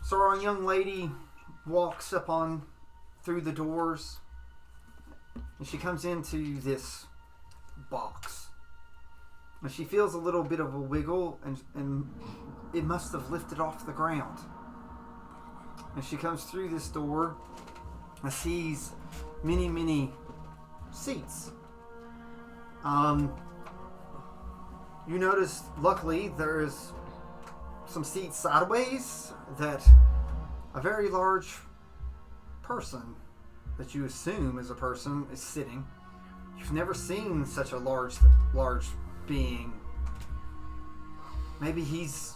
So our young lady walks up on through the doors, and she comes into this box. And she feels a little bit of a wiggle, and it must have lifted off the ground. And she comes through this door and sees many, many seats. You notice, luckily, there's some seats sideways that a very large person that you assume is a person is sitting. You've never seen such a large being. Maybe he's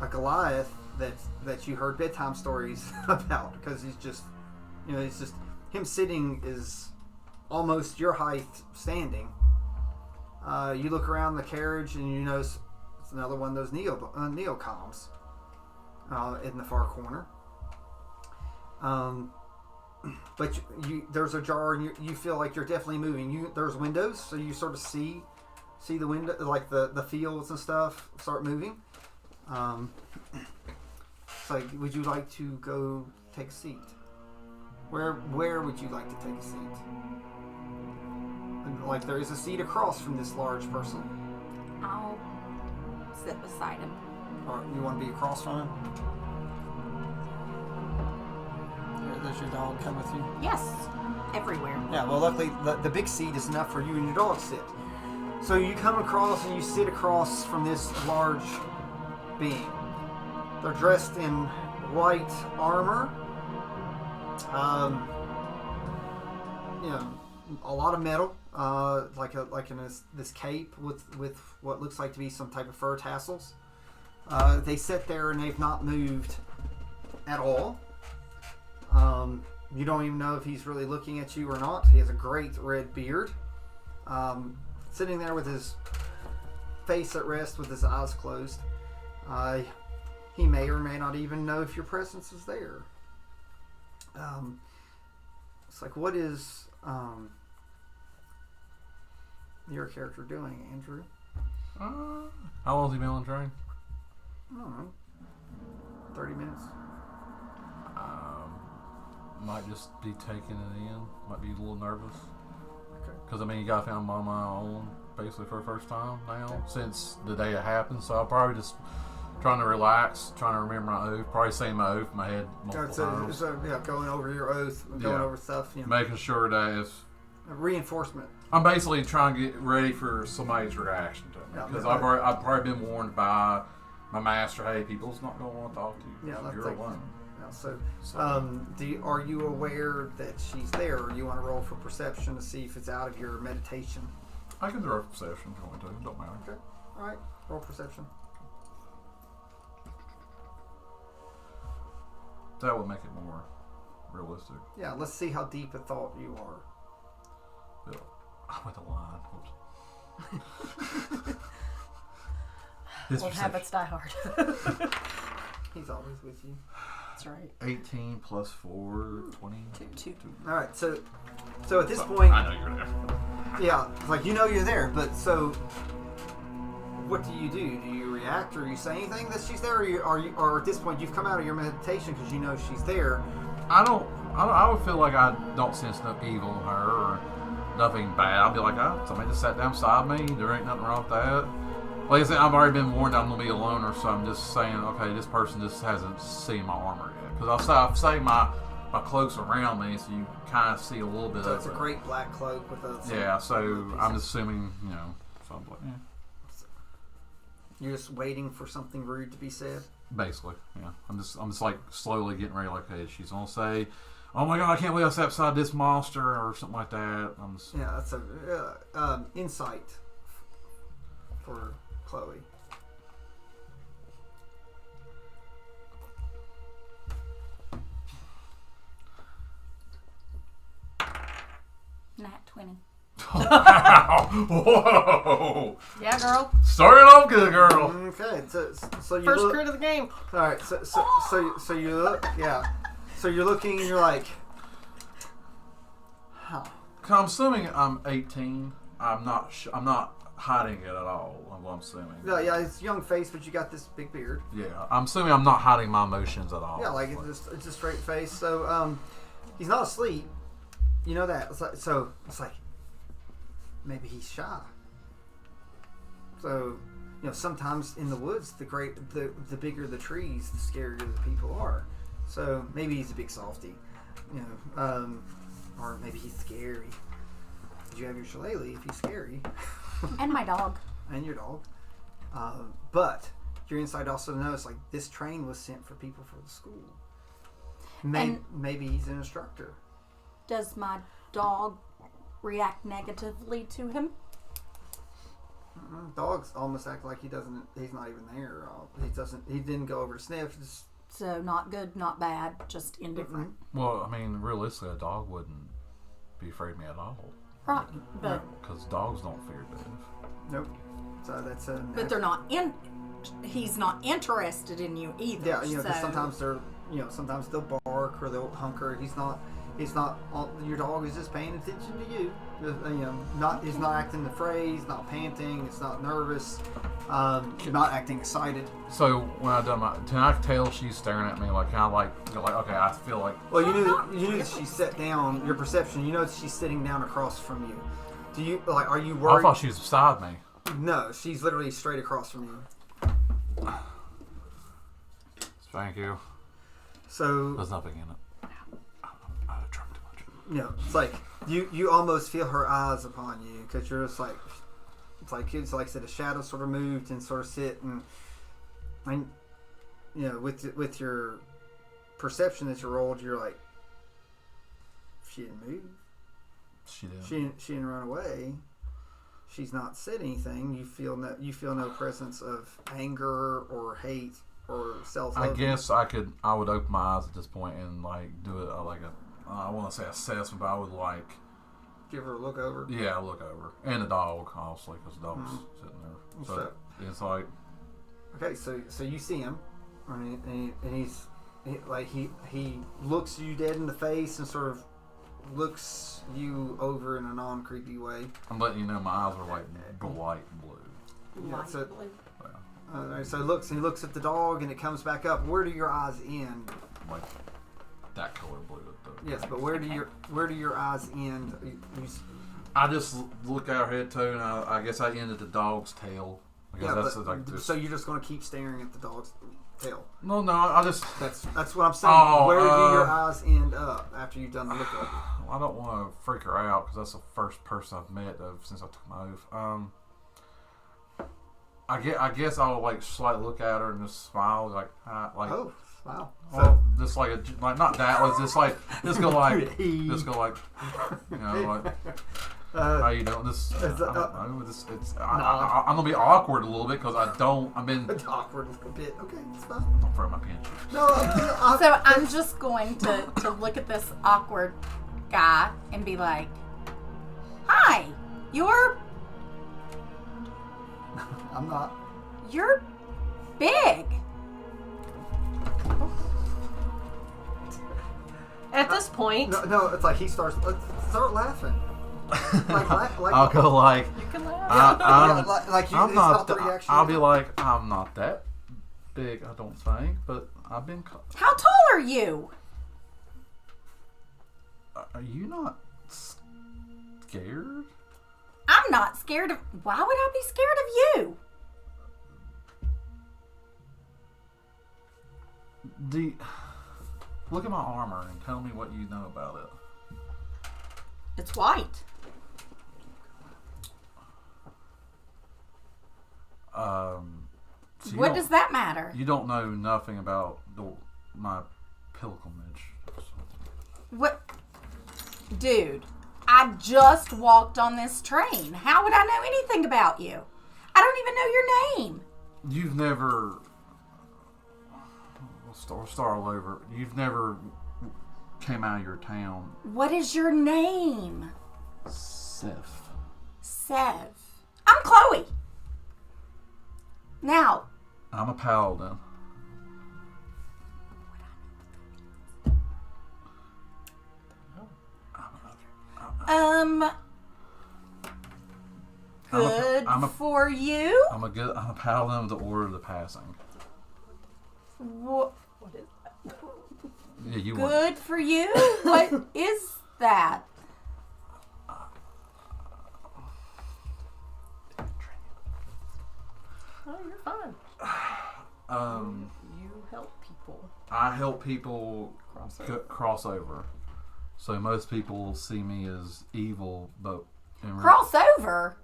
a Goliath that you heard bedtime stories about, because he's just, it's just him sitting is almost your height standing. You look around the carriage and you notice it's another one of those neocons in the far corner. But there's a jar, and you feel like you're definitely moving. There's windows, so you sort of see the window, like the fields and stuff start moving. So would you like to go take a seat? Where would you like to take a seat? And, like, there is a seat across from this large person. I'll sit beside him. Or you want to be across from him? Does your dog come with you? Yes, everywhere. Yeah, well, luckily the big seat is enough for you and your dog to sit. So you come across and you sit across from this large being. They're dressed in white armor. A lot of metal, like in this cape with what looks like to be some type of fur tassels. They sit there and they've not moved at all. You don't even know if he's really looking at you or not. He has a great red beard. Sitting there with his face at rest with his eyes closed. He may or may not even know if your presence is there. It's like, what is your character doing, Andrew? How long has he been on the train? I don't know. 30 minutes. Might just be taking it in. Might be a little nervous. Okay. Because, you got found on my own basically for the first time now since the day it happened. So I'll probably just trying to relax, trying to remember my oath. Probably saying my oath in my head multiple times. So, going over your oath, going over stuff. Making sure that if... Reinforcement. I'm basically trying to get ready for somebody's reaction to me. Because I've probably been warned by my master, hey, people's not going to want to talk to you. Yeah, you're alone. So, are you aware that she's there, or you want to roll for perception to see if it's out of your meditation? I can throw perception if you want to. It don't matter. Okay. All right. Roll perception. That would make it more realistic. Yeah. Let's see how deep a thought you are. Yeah. I went the line. Old habits die hard. He's always with you. That's right. 18 plus 4, 22. All right, so at this point, I know you're there. Yeah, like you're there, but so what do? Do you react, or you say anything that she's there, or at this point you've come out of your meditation because you know she's there? I would feel like I don't sense no evil in her or nothing bad. I'll be like, somebody just sat down beside me. There ain't nothing wrong with that. Like I said, I've already been warned I'm going to be a loner, so I'm just saying, okay, this person just hasn't seen my armor yet. Because I've saved my cloak's around me, so you kind of see a little bit of it. So it's a great black cloak with a... Yeah, so I'm assuming, so I'm like, You're just waiting for something rude to be said? Basically, yeah. I'm just like slowly getting ready, like, hey, she's going to say, oh my god, I can't believe I sat beside this monster, or something like that. Yeah, that's a insight for Chloe. Nat 20. Wow! Whoa! Yeah, girl. Started off good, girl. Okay, so you first look, crit of the game. All right, so you look, yeah. So you're looking, and you're like, how? I'm assuming I'm 18. I'm not hiding it at all. I'm assuming. Yeah, it's young face, but you got this big beard. Yeah, I'm assuming I'm not hiding my emotions at all. Yeah, like it's a straight face. So he's not asleep. You know that. It's like maybe he's shy. So sometimes in the woods, the bigger the trees, the scarier the people are. So maybe he's a big softy. Or maybe he's scary. You have your shillelagh if he's scary. And my dog. And your dog. But your inside also knows, like, this train was sent for people for the school. Maybe he's an instructor. Does my dog react negatively to him? Dogs almost act like he's not even there. He didn't go over to sniff. So not good, not bad, just indifferent. Well, I mean, realistically, a dog wouldn't be afraid of me at all. Right, but because dogs don't fear death. Nope. So that's a. But they're not in. He's not interested in you either. Yeah, because sometimes sometimes they'll bark or they'll hunker. He's not. Your dog is just paying attention to you. He's not acting afraid. He's not panting. It's not nervous. Not acting excited. So when I done can I tell she's staring at me like kind of like okay, I feel like. Well, you knew that she sat down. Your perception, that she's sitting down across from you. Do you are you worried? I thought she was beside me. No, she's literally straight across from you. Thank you. So there's nothing in it. I drunk too much. It's like you almost feel her eyes upon you because you're just like it's like I said, a shadow sort of moved and sort of sit and with your perception that you rolled, you're like, she didn't move. She didn't. She didn't run away. She's not said anything. You feel no presence of anger or hate or self-loathing. I guess I would open my eyes at this point and like do it I want to say assessment, but I would like give her a look over. Yeah, look over, and the dog, obviously, because the dog's sitting there. So it's like okay, so you see him, and he looks you dead in the face and sort of looks you over in a non-creepy way. I'm letting you know my eyes are like light blue. Yeah, so he looks at the dog and it comes back up. Where do your eyes end? Like that color blue. Yes, but where do your eyes end? I just look at her head too, and I guess I ended the dog's tail. So you're just going to keep staring at the dog's tail? No, I just that's what I'm saying. Where do your eyes end up after you've done the look over? I don't want to freak her out because that's the first person I've met since I took my oath. I guess I'll like slightly look at her and just smile like. Oh, wow. Well, just like not that. Like just go like how you doing? I don't know. I'm gonna be awkward a little bit because I've been awkward a little bit. Okay, it's fine. Don't throw my pen. No. So I'm just going to look at this awkward guy and be like, "Hi, you're." I'm not. You're big. At this point, no, it's like he starts. Start laughing. I'll go like. You can laugh. I'm not the reaction. I'll be like, I'm not that big, I don't think, but I've been. How tall are you? Are you not scared? I'm not scared of. Why would I be scared of you? Look at my armor and tell me what you know about it. It's white. So what does that matter? You don't know nothing about my pilgrimage. What? Dude, I just walked on this train. How would I know anything about you? I don't even know your name. You've never... We'll start all over. You've never came out of your town. What is your name? Sev. Sev. I'm Khloe. Now. I'm a paladin. Good for you. I'm a paladin of the Order of the Passing. What is that? Yeah, you good for you? What is that? Oh, you're fine. You help people. I help people cross over. So most people see me as evil, but Cross over?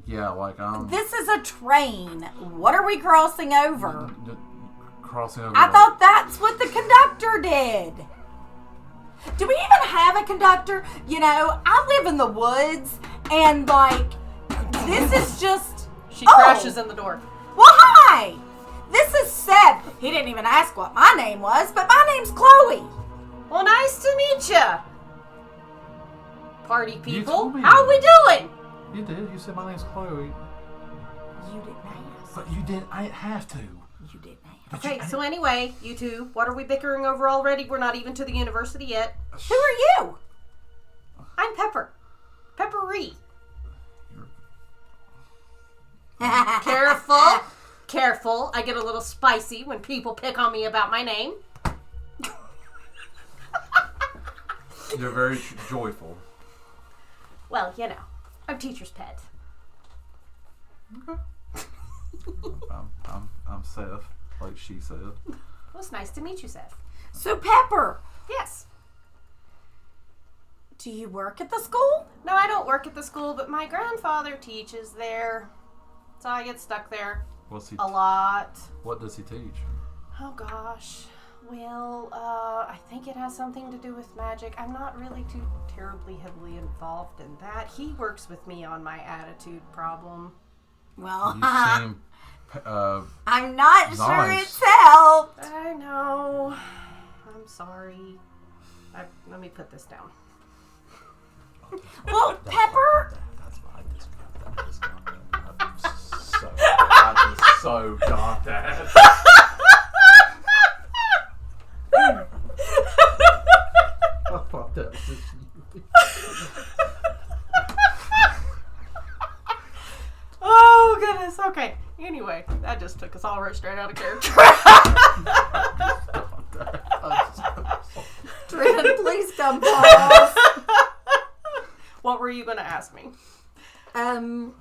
Yeah, like This is a train. What are we crossing over? Crossing over. I thought that's what the conductor did. Do we even have a conductor? You know, I live in the woods, and like, this is just. She crashes in the door. Well, hi! This is Sev. He didn't even ask what my name was, but my name's Khloe. Well, nice to meet ya. Party people. told me How that. we doing? You did. You said my name's Khloe. You didn't ask. But you didn't. I didn't have to. You didn't ask. Okay, so anyway, you two, what are we bickering over already? We're not even to the university yet. Who are you? I'm Pepper. Peppery. Careful. Careful. I get a little spicy when people pick on me about my name. You're very joyful. Well, you know, I'm teacher's pet. Okay. I'm Sev, like she said. Well, it's nice to meet you, Seth. So, Pepper, Yes. do you work at the school? No, I don't work at the school, but my grandfather teaches there. So I get stuck there What's he? a lot. What does he teach? Oh, gosh. Well, I think it has something to do with magic. I'm not really too terribly heavily involved in that. He works with me on my attitude problem. Well, You seem. I'm not sure Nice. it's helped. I know. I'm sorry. Let me put this down. Well, Pepper, That's why I just so got that. I thought that was just you. Oh, goodness. Okay. Anyway, that just took us all right straight out of character. Trin, please come pause. What were you going to ask me? Oh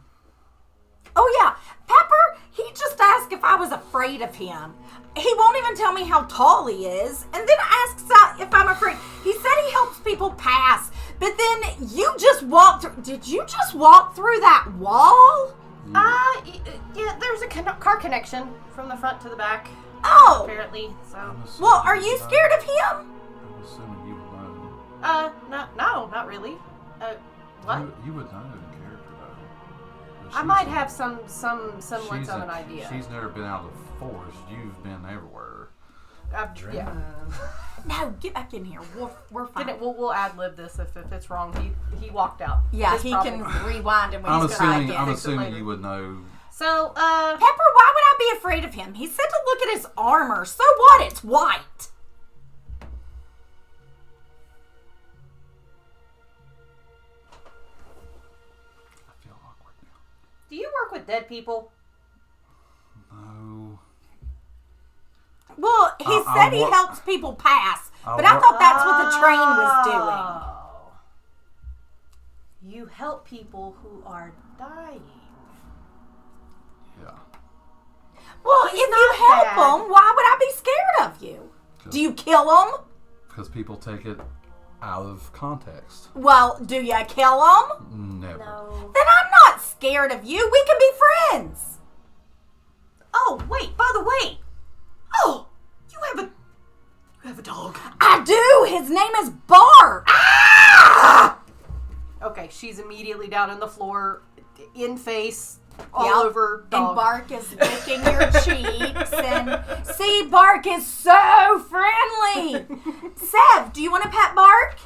yeah, Pepper, he just asked if I was afraid of him. He won't even tell me how tall he is, and then asks if I'm afraid. He said he helps people pass, but then you just walked through. Did you just walk through that wall? Yeah, there's a car connection from the front to the back, Oh, apparently, so. well, are you scared of him? I'm assuming you would know. No, not really. What? You would know in character though. But I she's- might have some semblance of an idea. She's never been out of the forest. You've been everywhere. Yeah. No, get back in here. We're fine. We'll ad-lib this if it's wrong. He walked out. Yeah, His he problem. can rewind and I'm when he's gonna assuming fix it later. you would know. So, Pepper, why would I be afraid of him? He said to look at his armor. So what? It's white. I feel awkward now. do you work with dead people? No. Well, he I said he work- helps people pass, I but I work- thought that's what the train was doing. Oh. You help people who are dying. Yeah. Well, He's if not you help bad. them, why would I be scared of you? Do you kill them? Because people take it out of context. Well, do you kill them? Never. No. Then I'm not scared of you. We can be friends. Oh, wait, by the way. Oh, you have a dog. I do. His name is Bart. Ah! Okay, she's immediately down on the floor, in face, all Yep. over dog. And Bark is licking your cheeks. And see, Bark is so friendly. Sev, do you want to pet Bark?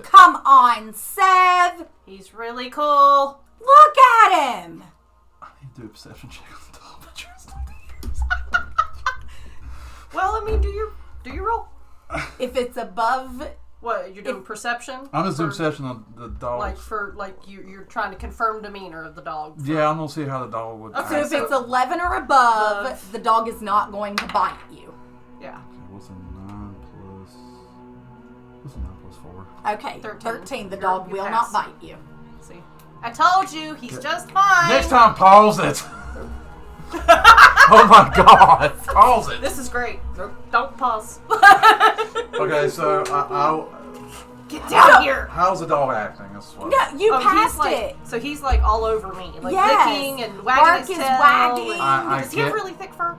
Come on, Sev. He's really cool. Look at him. I need to do a perception check on the dog. Well, I mean, do your roll. If it's above What, you're doing perception? I'm just doing For- perception on the dog. You're trying to confirm demeanor of the dog. Yeah, I'm gonna see how the dog would. So if it's 11 or above, the dog is not going to bite you. Yeah. Okay, what's a 9 plus? What's a 9 plus 4? Okay, 13. 13. The You dog will not pass. bite you. See? I told you, he's just fine. Next time, pause it. Oh my God! Pause it. This is great. Don't pause. Okay, so I Get down here. how's the dog acting? That's what. No, you He's passed like, it. So he's like all over me, like Yes. licking and wagging Bark his is tail. wagging. and- I Does he have get- really thick fur?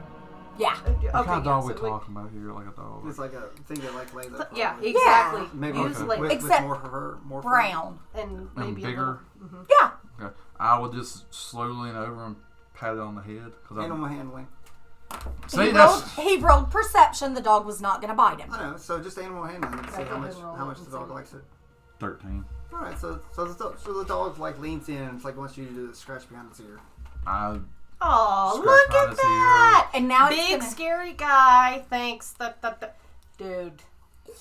Yeah. What kind of dog so we like- talking about here? Like a dog? It's like a thing that like lays up. Yeah, probably. exactly. Maybe Use Okay. like with Except more fur, more fur. Brown. and And maybe bigger. Yeah. Okay. I would just slowly lean over and pat it on the head because Animal handling. See, He rolled perception. The dog was not going to bite him. I know. So just animal handling. Let's see Go how ahead much and roll how it much and the dog see. likes it. 13. All right. So the dog like leans in and it's like wants you to do the scratch behind its ear. I Oh, Scratch look behind at his ear. that! And now it's Big gonna- scary guy. Thanks. Dude,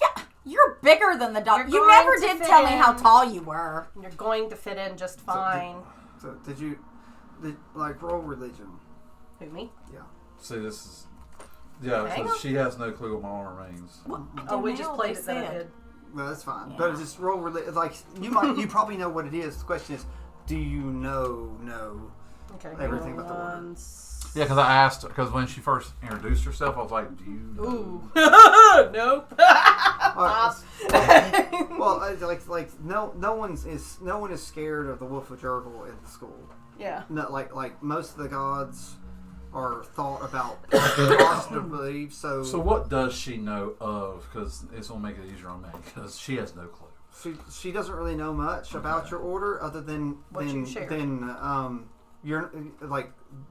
Yeah, you're bigger than the dog. You're You going never to did fit tell me how in. tall you were. you're going to fit in just fine. So did like roll religion? Who, me? Yeah. see this is. Yeah, Hang so on. she has no clue what my armor means. Oh, we Didn't just know played they it that I said. did. Well, that's fine. Yeah. But just roll religion. Like you probably know what it is. The question is, do you know? Okay. Everything but the order. One, Yeah, because I asked because when she first introduced herself, I was like, "Do you?" know?" Ooh. Nope. Well, like no one is scared of the Wolf of Jurgle in the school. Yeah. No, like most of the gods are thought about positively. So So what does she know of? Because it's gonna make it easier on me because she has no clue. she doesn't really know much about your order other than What you shared.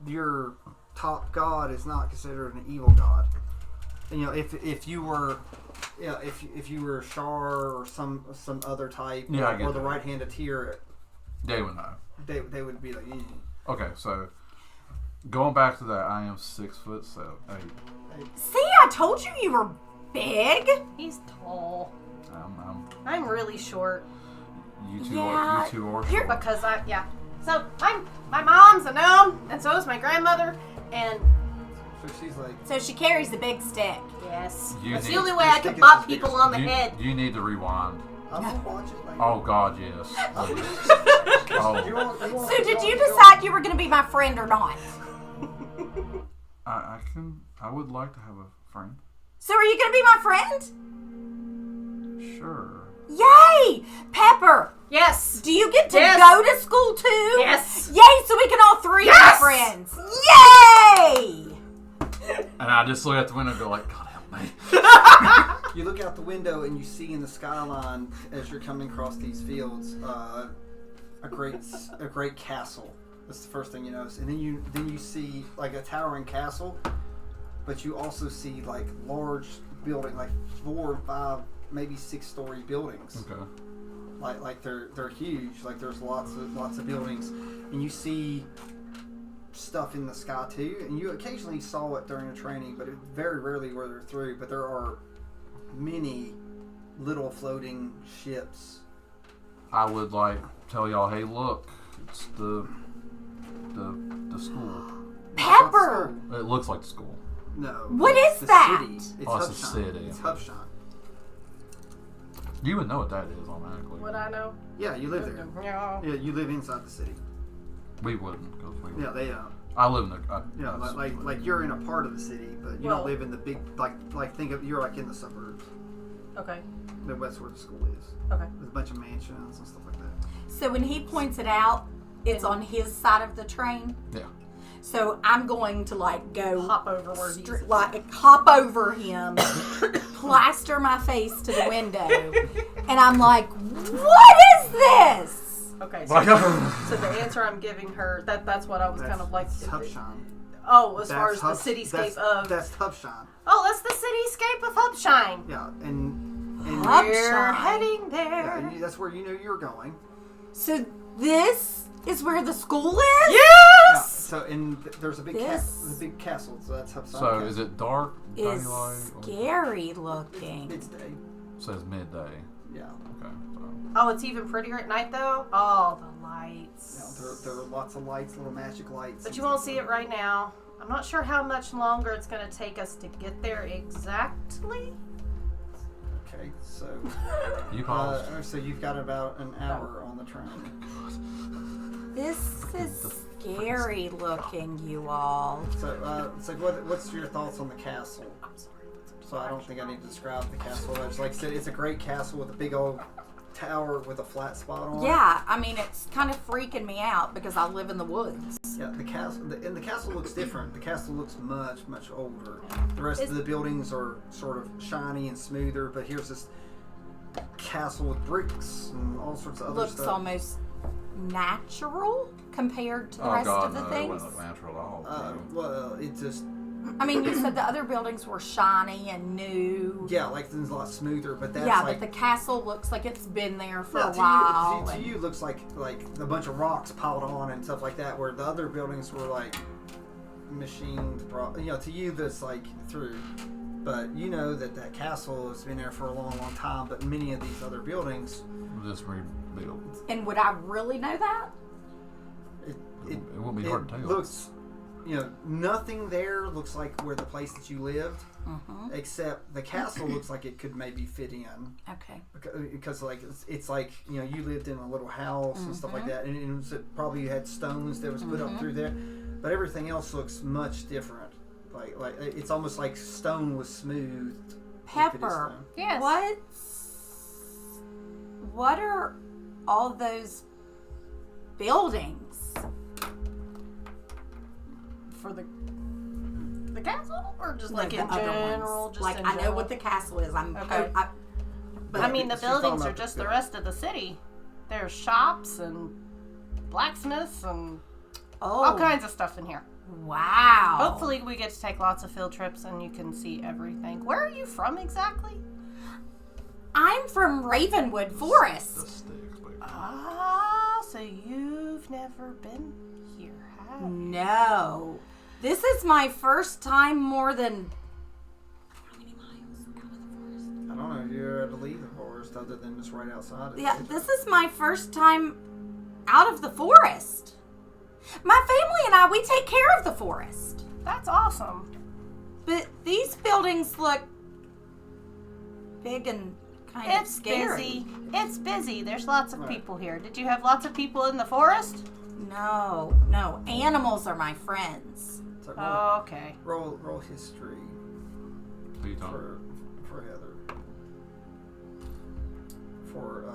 your top god is not considered an evil god. And, you know, if you were, if you were Shar or some other type, Yeah, I get or the that. right hand of Tyr, They would know. they would be like, Okay, so going back to that, I am 6 foot 7, 8. See, I told you you were big. He's tall. I'm I'm really short you two Yeah, are you're- short. because So my mom's a gnome, and so is my grandmother, and so she's like, So she carries a big stick. yes, You that's need- the only way your I stick can is bop as big people as- on the head. You need to rewind. I'm gonna watch it later. Oh God, yes. Please. Oh, So did you decide you were going to be my friend or not? I would like to have a friend. So are you going to be my friend? Sure. Yay! Pepper, Yes. do you get to Yes. go to school too? Yes. Yay, so we can all three Yes. be friends. Yay! And I just look at the window and go like, God help me. You look out the window and you see in the skyline as you're coming across these fields a great castle. That's the first thing you notice, and then you see like a towering castle, but you also see like large building, like 4 and 5, maybe 6-story buildings. Okay. Like they're huge. Like there's lots of buildings, and you see stuff in the sky too. And you occasionally saw it during the training, but it very rarely were there through. But there are many little floating ships. I would like tell y'all, hey, look, it's the school. Pepper! It looks like the school. No. What it's is the that? City. It's Oh, it's Hubsine. a city. It's Hubsine. You would know what that is automatically. Would I know? Yeah, you live there. Yeah. Yeah, you live inside the city. We wouldn't, because we. Yeah, they I live in the. yeah, like you're in a part of the city, but you Well- don't live in the big like think of you're like in the suburbs. Okay. That's where the school is. Okay. There's a bunch of mansions and stuff like that. So when he points it out, it's on his side of the train. Yeah. So I'm going to like go Hop over where he's. hop over him, plaster my face to the window, and I'm like, "What is this?" Okay. Like, So the answer I'm giving her, that's what I was kind of like. That's Hubsine. Oh, as far as That's the cityscape of. That's Hubsine. Oh, that's the cityscape of Hubsine. Yeah, and Hubsine. We're heading yeah, there. and that's where you know you're going. So this is where the school is? Yeah, Yes. so and there's a big This- the big castle, so that's Hubsine. so is it dark? Is Daylight? Or scary looking. It's day. says midday. Yeah. Okay. So. Oh, it's even prettier at night though. Oh, the lights. Yeah, there are lots of lights, little magic lights. But you won't see it right now. I'm not sure how much longer it's going to take us to get there exactly. Okay, so You paused. so you've got about an hour on the train. This is scary looking, you all. So, what's your thoughts on the castle? I'm sorry. So I don't think I need to describe the castle. It's like I said, it's a great castle with a big old tower with a flat spot on it. Yeah, I mean, it's kind of freaking me out because I live in the woods. Yeah, the castle looks different. The castle looks much, much older. The rest of the buildings are sort of shiny and smoother, but here's this castle with bricks and all sorts of other Looks stuff. almost natural compared to the rest God, of the no, it things. wasn't natural at all. Well, it just I mean, you said the other buildings were shiny and new. yeah, like things a lot smoother. But that's Yeah, like but the castle looks like it's been there for yeah, a while. to you, it looks like a bunch of rocks piled on and stuff like that. Where the other buildings were like machined. To you that's like through. But you know that castle has been there for a long, long time. But many of these other buildings, Just rebuilt. And would I really know that? It won't be hard to tell. Looks, nothing there looks like where the place that you lived, except the castle looks like it could maybe fit in. Okay. Because like it's like you lived in a little house and stuff like that, and it probably had stones that was put up through there, but everything else looks much different. Like it's almost like stone was smoothed. Pepper. Yes. What are all those buildings? For the castle, or just like No, in the other general? ones. Just Like in I know general? what the castle is. Okay. But I mean, the she's talking buildings are about just the the rest of the city. There's shops and blacksmiths and all kinds of stuff in here. Wow. Hopefully, we get to take lots of field trips and you can see everything. Where are you from exactly? I'm from Ravenwood Forest. The sticks, baby. Ah, so you've never been here, have you? No. This is my first time more than how many miles out of the forest? I don't know if you're able to leave the forest other than just right outside. Yeah, this is my first time out of the forest. My family and we take care of the forest. That's awesome. But these buildings look big and kind of It's scary. busy. It's busy. There's lots of Right. people here. Did you have lots of people in the forest? No. Animals are my friends. So Okay. roll history Who you talking? for Heather. For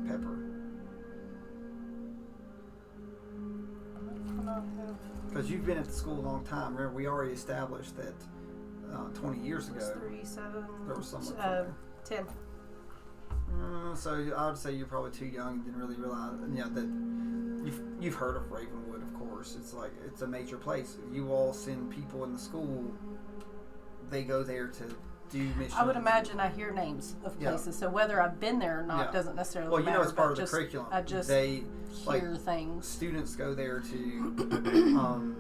Pepper. Because you've been at the school a long time. Remember, we already established that 20 years ago. 3, 7, There was someone from there. 10. So I would say you're probably too young. You didn't really realize, that you've heard of Ravenwood, of course. It's a major place. You all send people in the school. They go there to do missions. I would imagine I hear names of Yeah. places, so whether I've been there or not Yeah. doesn't necessarily Well, matter. it's part of but the curriculum. I just they hear things. students go there to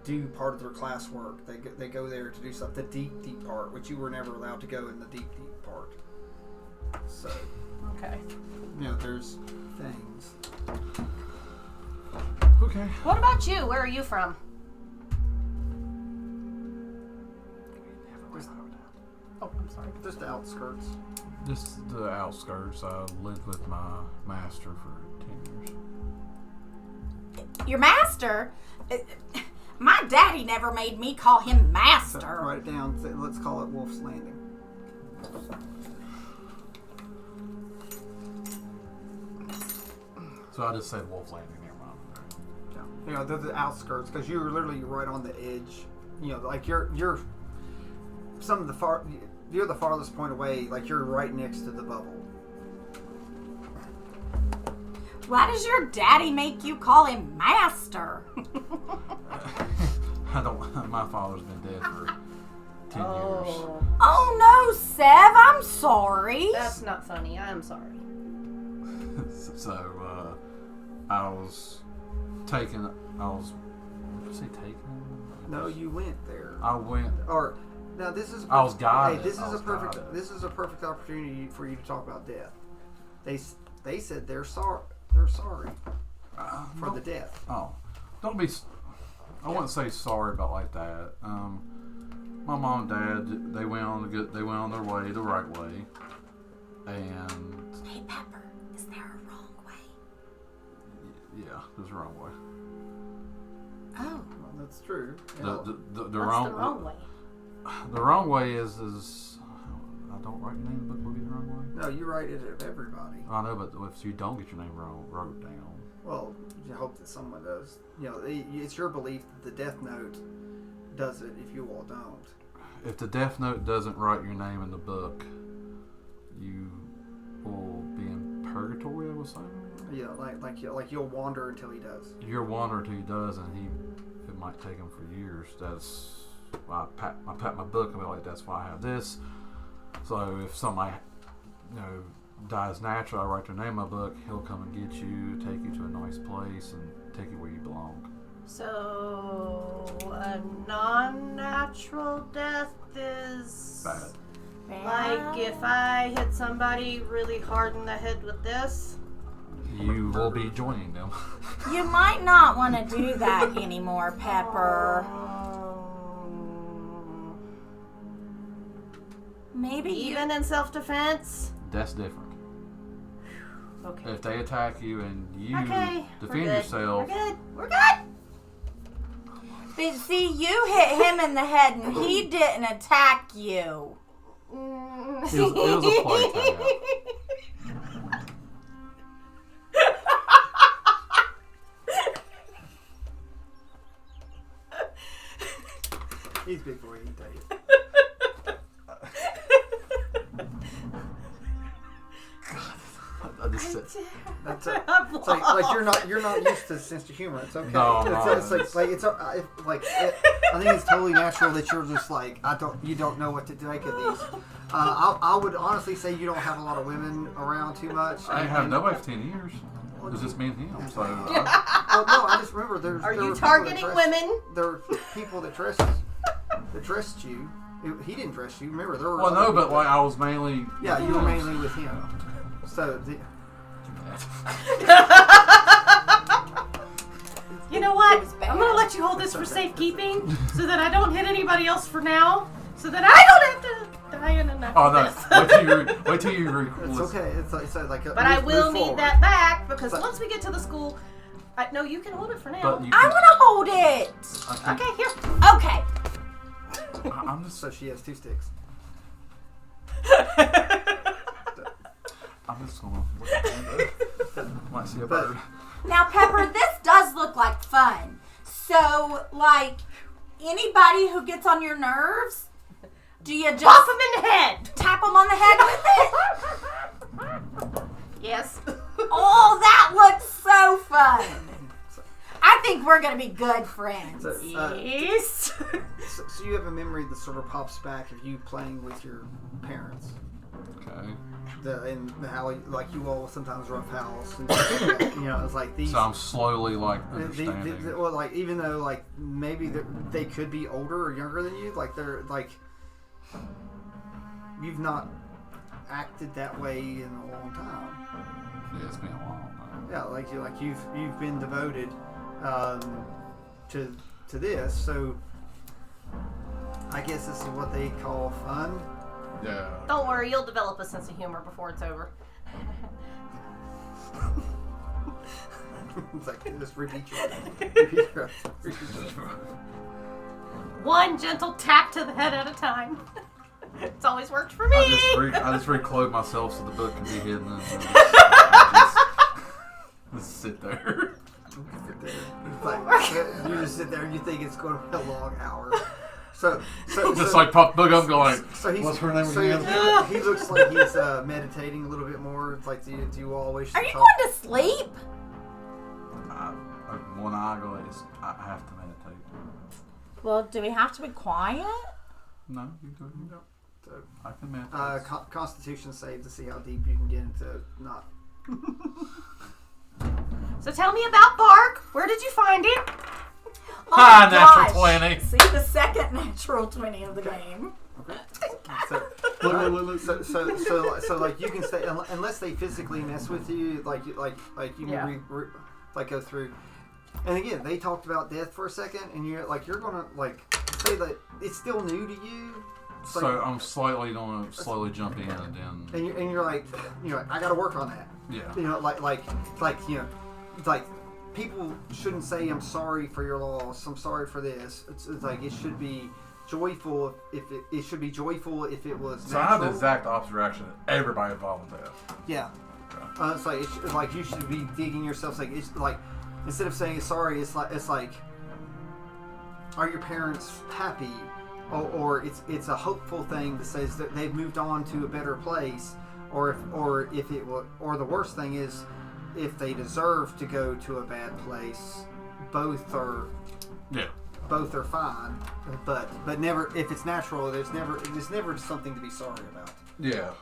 do part of their classwork. They go there to do stuff, the deep part, which you were never allowed to go in the deep part. So, Okay. there's things. Okay. What about you? Where are you from? Oh, I'm sorry. Just the outskirts. Just the outskirts. I lived with my master for 10 years. Your master? My daddy never made me call him So master. write it down. Let's call it Wolf's Landing. So I just said Wolf Landing. Never mind. Yeah. They're the outskirts because you're literally right on the edge. Like you're some of the far. You're the farthest point away. Like you're right next to the bubble. Why does your daddy make you call him master? I don't. My father's been dead for 10 years. Oh no, Sev, I'm sorry. That's not funny. I'm sorry. So I was taken. Did you say taken? No, you went there. I went. Or Now this is. I was guided. Hey, this I is was a perfect. guided. This is a perfect opportunity for you to talk about death. They said they're sorry. They're sorry for the death. Oh, don't be. I wouldn't say sorry about like that. My mom and dad, they went on their way the right way, and Hey, Pepper, is there a wrong way? yeah, there's a wrong way. Oh. Well, that's true. The What's wrong the wrong way? The wrong way is I don't write your name in the book. Will be the wrong way. No, you write it of everybody. I know, but if you don't get your name wrote down. Well, you hope that someone does. You know, it's your belief that the Death Note does it if you all don't. If the Death Note doesn't write your name in the book, you will be in purgatory, I would say. Yeah, like you'll wander until he does. You'll wander until he does, and it might take him for years. That's why I pat my book and be like, that's why I have this. So if somebody, dies naturally, I write their name in my book, he'll come and get you, take you to a nice place, and take you where you belong. So, a non-natural death is... Bad. Like if I hit somebody really hard in the head with this? You will be joining them. You might not want to do that anymore, Pepper. Maybe Even in self-defense? That's different. Okay. If they attack you and you Okay, defend we're good. yourself, We're good. But see, you hit him in the head and he didn't attack you. it was a play tag. He's big boy, he can tell you. I just said, That's it's like you're not used to sense of humor. It's okay. No, I think it's totally natural that you're just like you don't know what to make of these. I would honestly say you don't have a lot of women around too much. I ain't have nobody for 10 years. It was just me and him. So Oh no, I just remember there Are you were targeting people that women? There were people that dressed you. He didn't dress you. Remember there were. well, other no, people but like I was mainly. yeah, you were mainly with him. So You know what? It was bad. I'm gonna let you hold this for safekeeping so that I don't hit anybody else for now. So that I don't have to die in enough Oh of no! this. Wait till you it's okay. It's like. But I will need that back because once we get to the school, no, you can hold it for now. But you I want to hold it. Okay, here. Okay. I'm just. So she has 2 sticks. I'm just gonna look at the might see a bird. Now, Pepper, this does look like fun. So, like, anybody who gets on your nerves, do you just Pop him in the head. tap them on the head with it? Yes. Oh, that looks so fun. I think we're going to be good friends. So, Yes. so you have a memory that sort of pops back of you playing with your parents. Okay. And how like you all sometimes rough house and stuff like that. It's like these. So I'm slowly like the- understanding. well, like even though like maybe they could be older or younger than you, like they're like you've not acted that way in a long time. Yeah, it's been a long time. Yeah, like you've been devoted to this, so I guess this is what they call fun. Yeah. Don't worry, you'll develop a sense of humor before it's over. It's like just repeat your One gentle tap to the head at a time. It's always worked for me. I just reclothe myself so the book can be hidden. And just sit there. It's like you just sit there and you think it's going to be a long hour. So Just like pop the book up, going. So he's, What's her name so again? he looks like he's meditating a little bit more. It's like, do you all wish? Are you going to sleep? When I go, I have to meditate. Well, do we have to be quiet? No, you do. So, I can meditate. Constitution save to see how deep you can get into not. So tell me about Bark. Where did you find him? Hi, gosh. natural 20. See, the second natural 20 of the game. Okay. So, so like you can stay unless they physically mess with you, like you can like go through. And again, they talked about death for a second, and you're gonna like say that it's still new to you. It's So like, I'm gonna slowly jump in and then. and you're like, I got to work on that. Yeah. Like people shouldn't say I'm sorry for your loss. I'm sorry for this. It's like it should be joyful if it should be joyful if it was So I natural. have the exact opposite reaction that everybody involved with that. Yeah. Okay. It's like you should be digging yourself. It's like instead of saying sorry, it's like are your parents happy, or it's a hopeful thing that says that they've moved on to a better place, or if it will, or the worst thing is if they deserve to go to a bad place. Both are fine, but never if it's natural. There's never something to be sorry about. Yeah.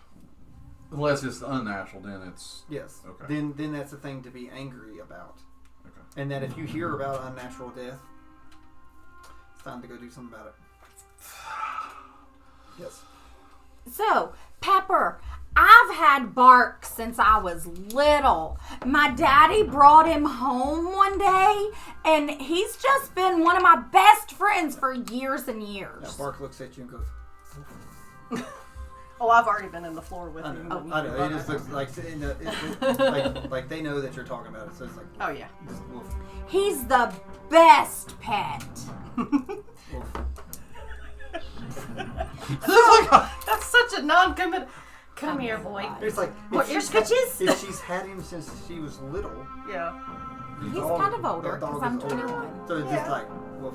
Unless it's unnatural, then it's Yes. okay. Then that's a thing to be angry about. Okay. And that if you hear about unnatural death, it's time to go do something about it. Yes. So, Pepper, I've had Bark since I was little. My daddy brought him home one day, and he's just been one of my best friends for years and years. Now Bark looks at you and goes, Oh, I've already been in the floor with him. I know. It just looks like like they know that you're talking about it. So it's like, Oh, yeah. just woof, He's the best pet. woof. That's such a non-committal. Come here, boy. It's like What, if your she's scritches? if she's had him since she was little. Yeah. He's the dog- kind of older, the dog 'cause I'm is older. 21. So it's Yeah. just like, woof.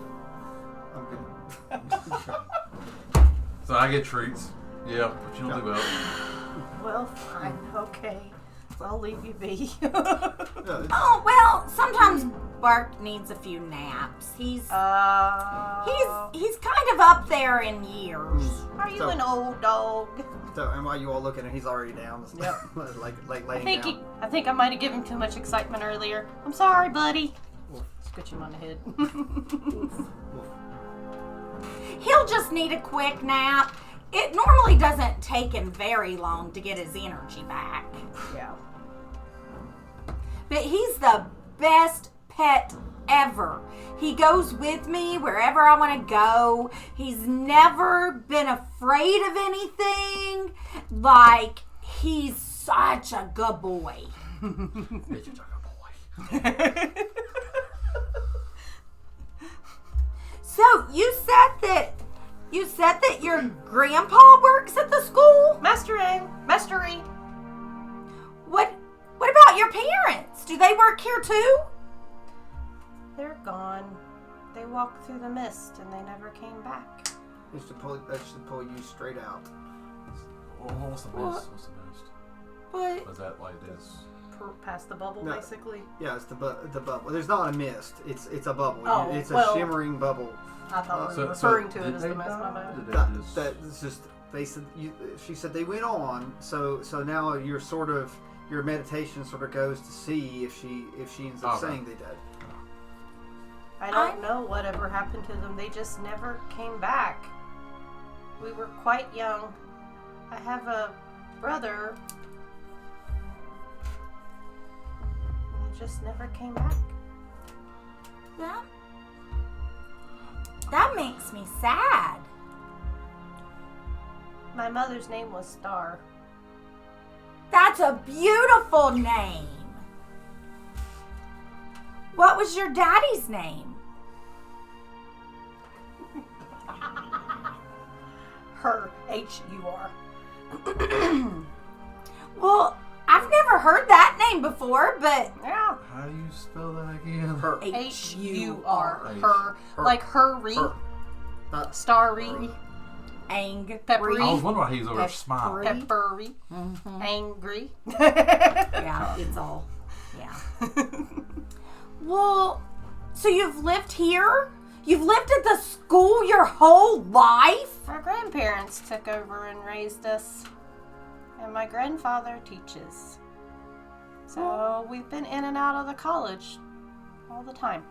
I'm good. So I get treats. Yeah, but you don't do well. Well, fine. Okay. I'll leave you be. No, it's- Oh, well, sometimes Bark needs a few naps. He's kind of up there in years. Are you So- an old dog? So, and while you all look at him, he's already down. Yep. like I laying think down. I think I might have given too much excitement earlier. I'm sorry, buddy. Woof, Scratch him on the head. woof. He'll just need a quick nap. It normally doesn't take him very long to get his energy back. Yeah. But he's the best pet ever. He goes with me wherever I want to go. He's never been afraid of anything. Like, he's such a good boy. It's just like a boy. So, you said that your grandpa works at the school? Mastery. What about your parents? Do they work here too? They're gone. They walked through the mist and they never came back. That should pull you straight out. What's the best? What's the best? What? Was that like this? Past the bubble, No. basically. Yeah, it's the bubble. There's not a mist. It's a bubble. Oh, It's a well- shimmering bubble. I thought we So- were so referring to it did as they the mist. My die? bad. Did they just- That's just they said. She said they went on. So now you're sort of your meditation sort of goes to see if she ends up Okay. saying they did. I don't know whatever happened to them. They just never came back. We were quite young. I have a brother. And they just never came back. That makes me sad. My mother's name was Star. That's a beautiful name. What was your daddy's name? Her. H-U-R. Well, I've never heard that name before, but Yeah. How do you spell that again? Her. H-U-R. H. Her. Like hurry. Her. Not Starry. Ang. Peppery. I was wondering why he was over there smiling. Peppery. Angry. Yeah, it's all. Yeah. Well, so you've lived here? You've lived at the school your whole life? Our grandparents took over and raised us. And my grandfather teaches. So we've been in and out of the college all the time.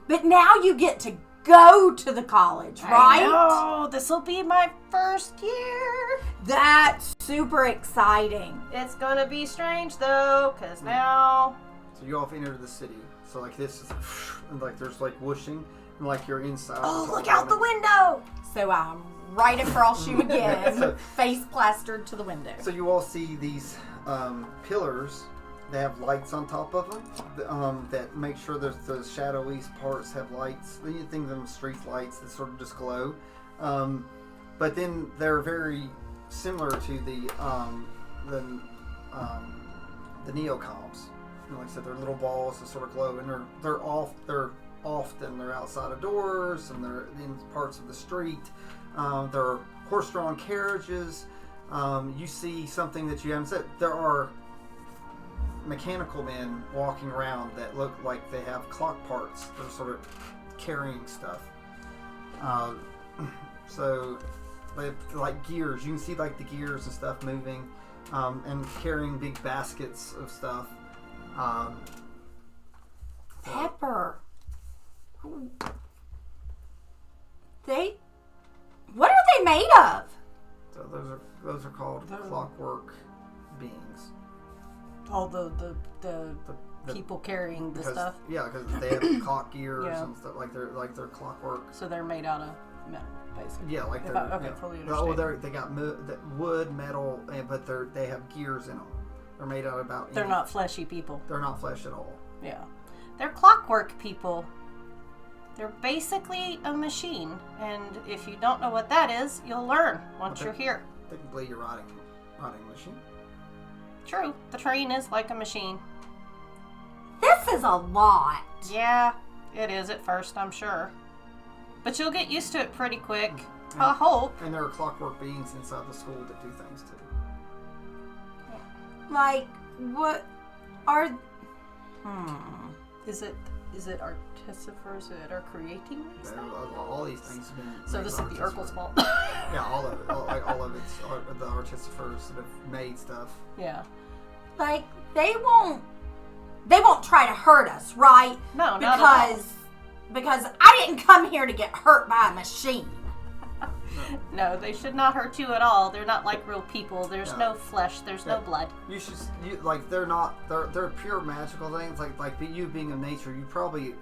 But now you get to go to the college, right? Oh, this will be my first year. That's super exciting. It's gonna be strange though, cause now. So you all enter the city. So like this is like there's like whooshing, and like you're inside. Oh, look out the window! So I'm right across you again, face plastered to the window. So you all see these pillars. They have lights on top of them that make sure that the shadowy parts have lights. You think of them as street lights that sort of just glow. But then they're very similar to the neocomms. Like I said, they're little balls that sort of glow, and they're often outside of doors, and they're in parts of the street. They're horse-drawn carriages. You see something that you haven't said. There are mechanical men walking around that look like they have clock parts. They're sort of carrying stuff. So they have like gears. You can see like the gears and stuff moving, and carrying big baskets of stuff. Pepper. What are they made of? So those are called clockwork beings. All the people carrying the stuff. Yeah, because they have clock gears Yeah. and stuff like they're clockwork. So they're made out of metal, basically. Yeah, like If they're I- okay, yeah. fully Oh, understand. they got wood, metal, but they have gears in them. They're made out of about. They're not fleshy people. They're not flesh at all. Yeah. They're clockwork people. They're basically a machine. And if you don't know what that is, you'll learn once you're here. Technically, you're riding a machine. True. The train is like a machine. This is a lot. Yeah, it is at first, I'm sure. But you'll get used to it pretty quick. I hope. And there are clockwork beings inside the school that do things too. Like, what are... Is it artificers that are creating these things? All these things have been. So made this is by the artificers. Urkel's fault. Yeah, all of it. All of it's the artificers that have made stuff. Yeah. Like, they won't try to hurt us, right? No, not at all. Because I didn't come here to get hurt by a machine. No, they should not hurt you at all. They're not like real people. There's no flesh. There's no blood. You should they're pure magical things. Like you being of nature, you probably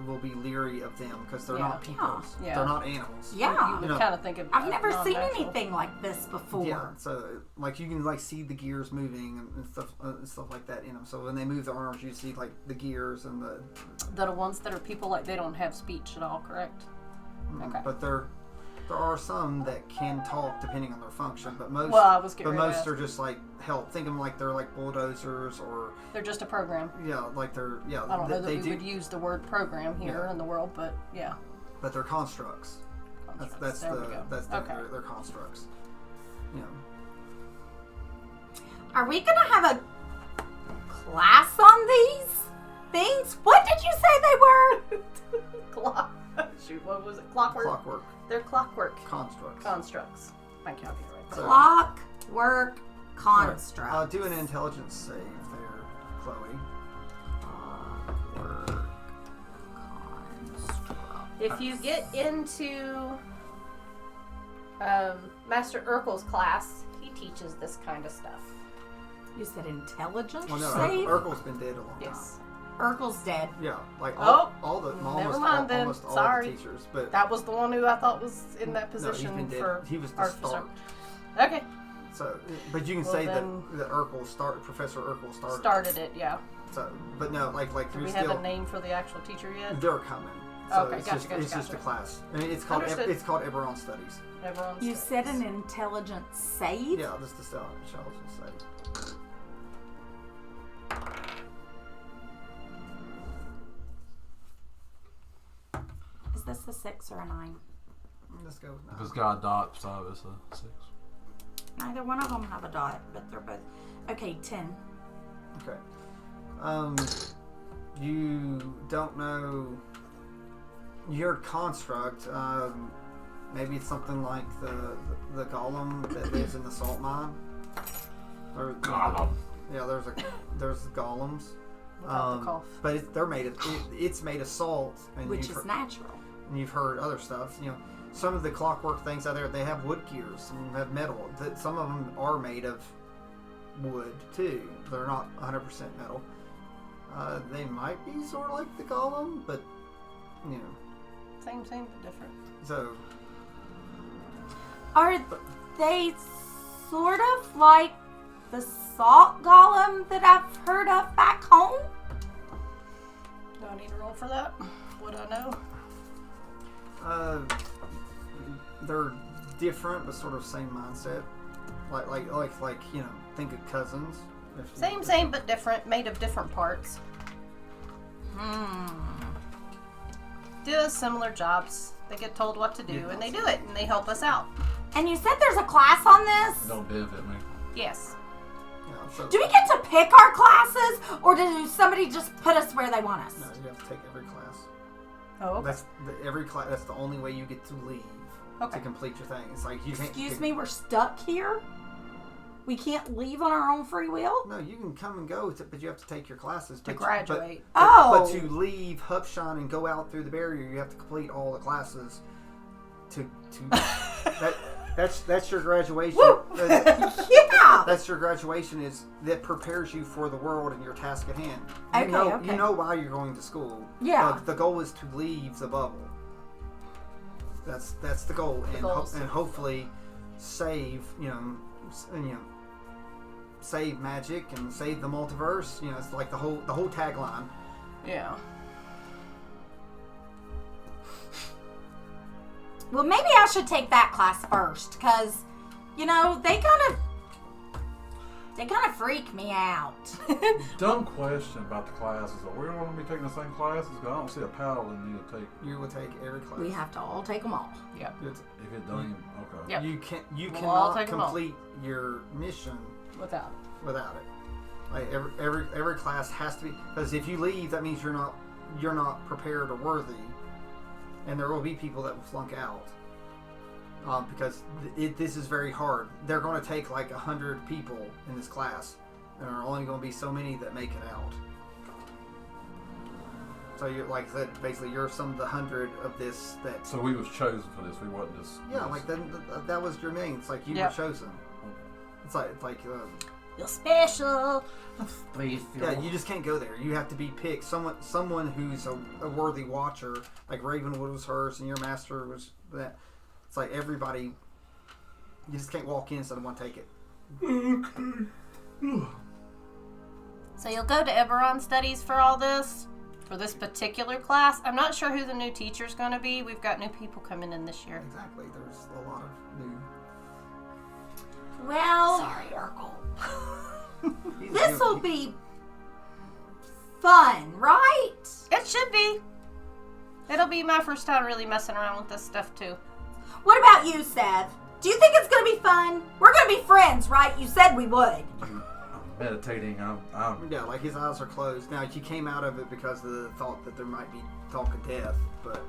will be leery of them because they're not people. Yeah. They're not animals. Yeah. You would kind of think of I've never seen non-natural. anything like this before. Yeah, so like you can like see the gears moving and stuff like that in them. So when they move their arms, you see like the gears and The ones that are people, like, they don't have speech at all, correct? Okay. But there are some that can talk depending on their function. But most, Well, I was getting but ready to most ask. are just like help. Think of them like they're like bulldozers or They're just a program. like they're I don't know that they we would use the word program here in the world, but yeah. but they're constructs. That's There we go. Okay. they're constructs. You know. Are we going to have a class on these things? What did you say they were? Shoot, what was it? Clockwork? Clockwork They're clockwork constructs. I can't be right. So- Clockwork construct. Do an intelligence save there, Chloe. Clockwork construct. If you get into Master Urkel's class, he teaches this kind of stuff. You said intelligence Well, no, save? Urkel's been dead a long time. Yes. Urkel's dead. Yeah, like Oh, all the never almost mind all, then. almost all Sorry. the teachers, but That was the one who I thought was in that no, position he's been dead. for He was the artificer. start. Okay. So, but you can Well, say then- that Professor Urkel started. Started it, yeah. So, but no, like Do there's we still have a name for the actual teacher yet? they're coming. So Okay, it's gotcha, just a gotcha. class. I mean, it's called Understood. Eberron Studies. Everyone's You said an intelligence save? Yeah, this is the intelligence save. Is this a 6 or a 9? Let's go with If 9. it's got a dot beside it, it's a 6. Neither one of them have a dot, but they're both... Okay, 10. Okay. You don't know. You heard construct. Maybe it's something like the golem that lives in the salt mine. Or Golem. yeah, there's golems. Without the cough. But it's made of salt, and Which is natural. And you've heard other stuff. Some of the clockwork things out there, they have wood gears and have metal. Some of them are made of wood too. They're not 100% metal. They might be sort of like the golem, but Same, but different. So Are they sort of like the salt golem that I've heard of back home? Do I need to roll for that? Would I know? they're different, but sort of same mindset. Like think of cousins. Same, but different. Made of different parts. Do similar jobs. They get told what to do, and they do it, and they help us out. And you said there's a class on this? Don't div at me. Yes. So, Do we get to pick our classes, or does somebody just put us where they want us? no, you have to take every class. Oh, okay. Every class. That's the only way you get to leave Okay. to complete your thing. It's like you can't. Excuse me, we're stuck here? We can't leave on our own free will? No, you can come and go, but you have to take your classes To but- graduate. But to leave Hubsine and go out through the barrier, you have to complete all the classes. That's your graduation. Yeah! That's your graduation that prepares you for the world and your task at hand. Okay. You know why you're going to school. Yeah. The goal is to leave the bubble. That's the goal, and hopefully save save magic and save the multiverse. It's like the whole tagline. Yeah. Well, maybe I should take that class first, because, they kind of freak me out. Dumb question about the classes. Are we all going to be taking the same classes? Because I don't see a paladin need to take. You will take every class. We have to all take them all. Yeah. If it don't even. Okay. Yep. You We'll all cannot take 'em all. complete your mission Without. without it. Like every class has to be, because if you leave, that means you're not prepared or worthy, and there will be people that will flunk out. Because this is very hard. They're going to take like 100 people in this class, and there are only going to be so many that make it out. So you're like I said, basically you're some of the 100 of this that. So we was chosen for this. We wasn't just. Yeah, like that was your name. It's like you were chosen. It's like. You're special. Yeah, you just can't go there. You have to be picked. Someone who's a worthy watcher, like Ravenwood was hers, and your master was that. It's like everybody. You just can't walk in, so someone take it. Okay. So you'll go to Eberron Studies for all this? For this particular class? I'm not sure who the new teacher's going to be. We've got new people coming in this year. Exactly. There's a lot of new. Well, Sorry, Urkel. this will be fun, right? It should be. It'll be my first time really messing around with this stuff, too. What about you, Sev? Do you think it's going to be fun? We're going to be friends, right? You said we would. I'm meditating. I'm Yeah, like his eyes are closed. Now, he came out of it because of the thought that there might be talk of death, but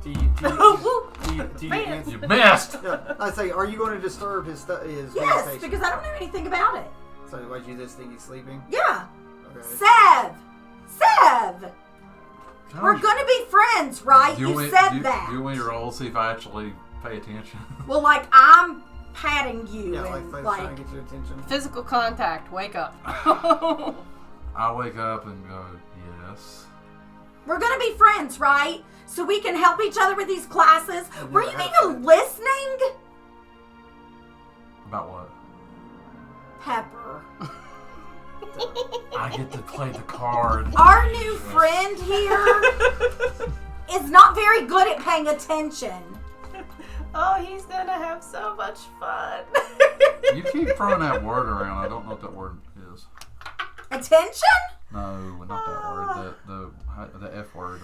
do you answer? You missed! Yeah, I say, are you going to disturb his Yes, meditation? because I don't know anything about it. So, what, you just think he's sleeping? Yeah. Okay. Sev! We're going to be friends, right? You said that. Do you want me to roll, see if I actually pay attention? Well, like, I'm patting you. Yeah, and, like trying to get your attention. Physical contact. Wake up. I wake up and go, yes. We're going to be friends, right? So we can help each other with these classes. And Were then you have even fun. listening? About what? Pepper. I get to play the card. Our new friend here is not very good at paying attention. Oh, he's gonna have so much fun. You keep throwing that word around. I don't know what that word is. Attention? No, not that word. The F word.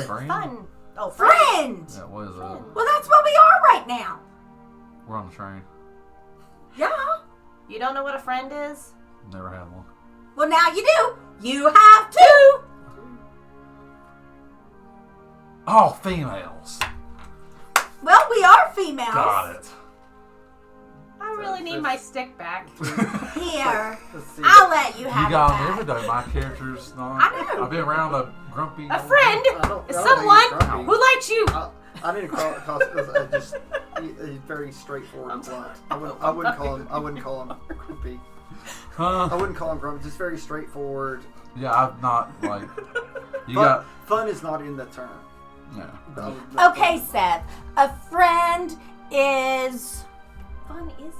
Friend? Fun. Oh, Friend! Yeah, what is it? Well, that's what we are right now. We're on the train. Yeah. You don't know what a friend is? Never had one. Well, now you do. You have two. Oh, females. Well, we are females. Got it. I really need my stick back. Here, Let's see. I'll let you have You it got back. never though. My character's not. I know. I've been around a grumpy. A friend I don't is think someone he's grumpy. who likes you. I didn't call it just he's very straightforward and blunt. I wouldn't call him grumpy. I Huh? wouldn't call him grumpy. Just very straightforward. Yeah, I've not like. You Fun, fun is not in the term. no. Okay, Seth. A friend is Fun is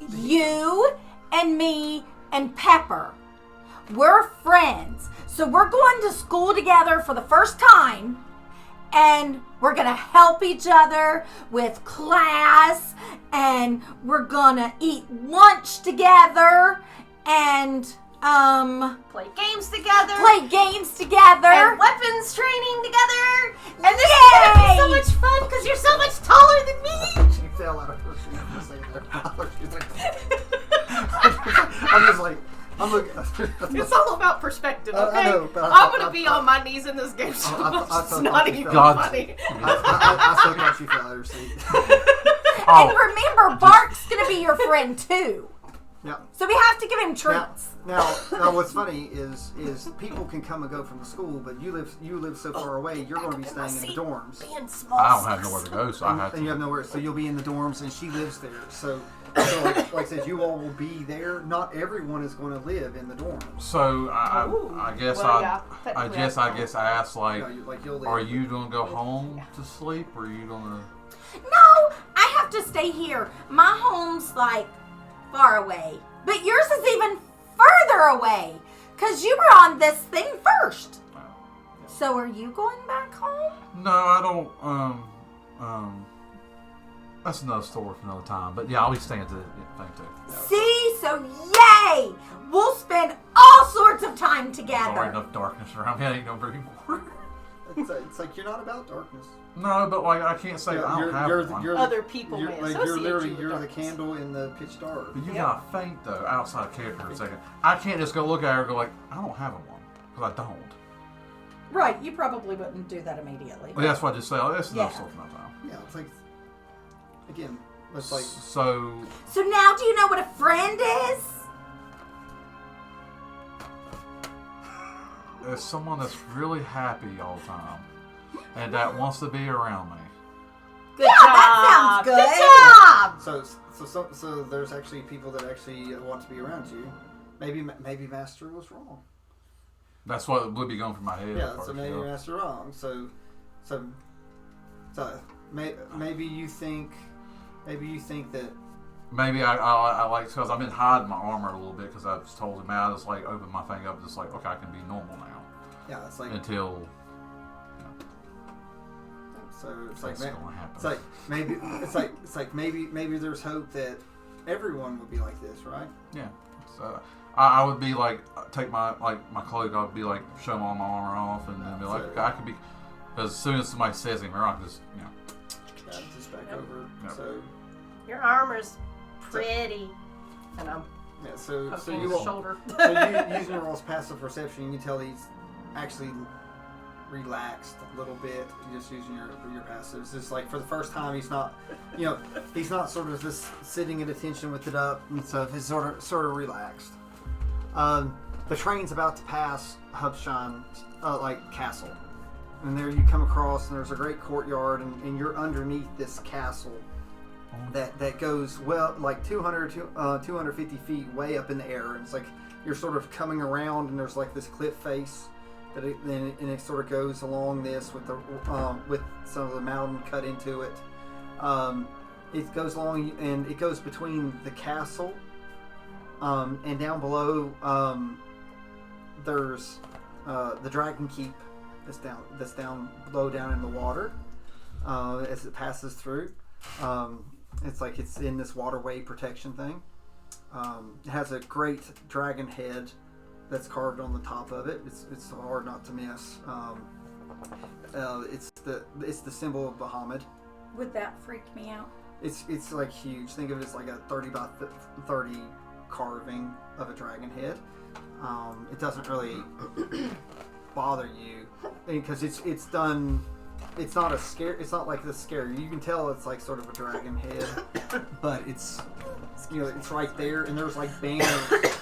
in you and me and Pepper. We're friends. So we're going to school together for the first time. And we're going to help each other with class. And we're going to eat lunch together. And, play games together. play games together. And weapons training together. And this is going to be so Yay! much fun because you're so much taller than me. She fell out of her seat for saying that. She's like, I'm just like, I'm looking. It's all about perspective, okay? I know, but I'm going to be on my knees in this game so I much. thought It's not you even felt- funny. I still thought she fell out of her seat. And remember, Bark's going to be your friend too. Yeah. So we have to give him treats. Now, what's funny is people can come and go from the school, but you live so far away. You're going to be staying in the dorms, Being small. I don't have nowhere to go, so I have and you to. have nowhere. So you'll be in the dorms, and she lives there. So like I said, you all will be there. Not everyone is going to live in the dorms. So Ooh. I guess Well, yeah, I technically guess I I guess I asked like, You'll live. are you gonna go home to sleep, or are you gonna? No, I have to stay here. My home's like far away. But yours is even further away. Because you were on this thing first. So are you going back home? No, I don't. That's another story for another time. But yeah, I'll be staying to the thing too. See? So yay! We'll spend all sorts of time There's already together. enough darkness around me. I ain't gonna bring more. It's like you're not about darkness. No, but like I can't say I don't have one. Other people may associate you're literally you with the darkness. candle in the pitch dark. But you Yeah. gotta think though, outside of character for a second. I can't just go look at her and go like, I don't have one because I don't. Right, you probably wouldn't do that immediately. Well, that's why I just say, oh, that's enough Yeah. story for another time. Yeah, it's like again, it's like So So now do you know what a friend is? there's someone that's really happy all the time and that wants to be around me. Good Yeah, job. that sounds good. Good job. so there's actually people that actually want to be around you. Maybe Master was wrong. That's what would be going through my head. Yeah, at so first, maybe yeah. Master wrong. So maybe you think that Maybe I like because I've been hiding my armor a little bit because I just told him, man, I just like open my thing up, just like okay, I can be normal now yeah, it's like until so it's that's like going to happen. it's like maybe there's hope that everyone would be like this, right? Yeah. So I would be like take my cloak, I'd be like show all my armor off and then be like okay, I could be because as soon as somebody says anything wrong, I just Yeah, just back Yep. over. Yep. So Your armor's pretty. And I'm yeah, so poking you his all, shoulder. so you using your all's passive perception, you can tell he's actually relaxed a little bit. You're just using your passive. It's just like for the first time, he's not sort of just sitting at attention with it up and stuff. He's sort of relaxed. The train's about to pass Hubsine castle, and there you come across, and there's a great courtyard, and you're underneath this castle that goes well like 250 feet way up in the air, and it's like you're sort of coming around, and there's like this cliff face that it sort of goes along this with the with some of the mountain cut into it. It goes along and it goes between the castle and down below. There's the Dragon Keep that's down below down in the water as it passes through. It's like it's in this waterway protection thing. It has a great dragon head that's carved on the top of it. It's hard not to miss. It's the symbol of Bahamut. Would that freak me out? It's like huge. Think of it as like a 30 by 30 carving of a dragon head. It doesn't really bother you because it's done it's not a scare. It's not like this scary. You can tell it's like sort of a dragon head, but it's it's right there, and there's like banners.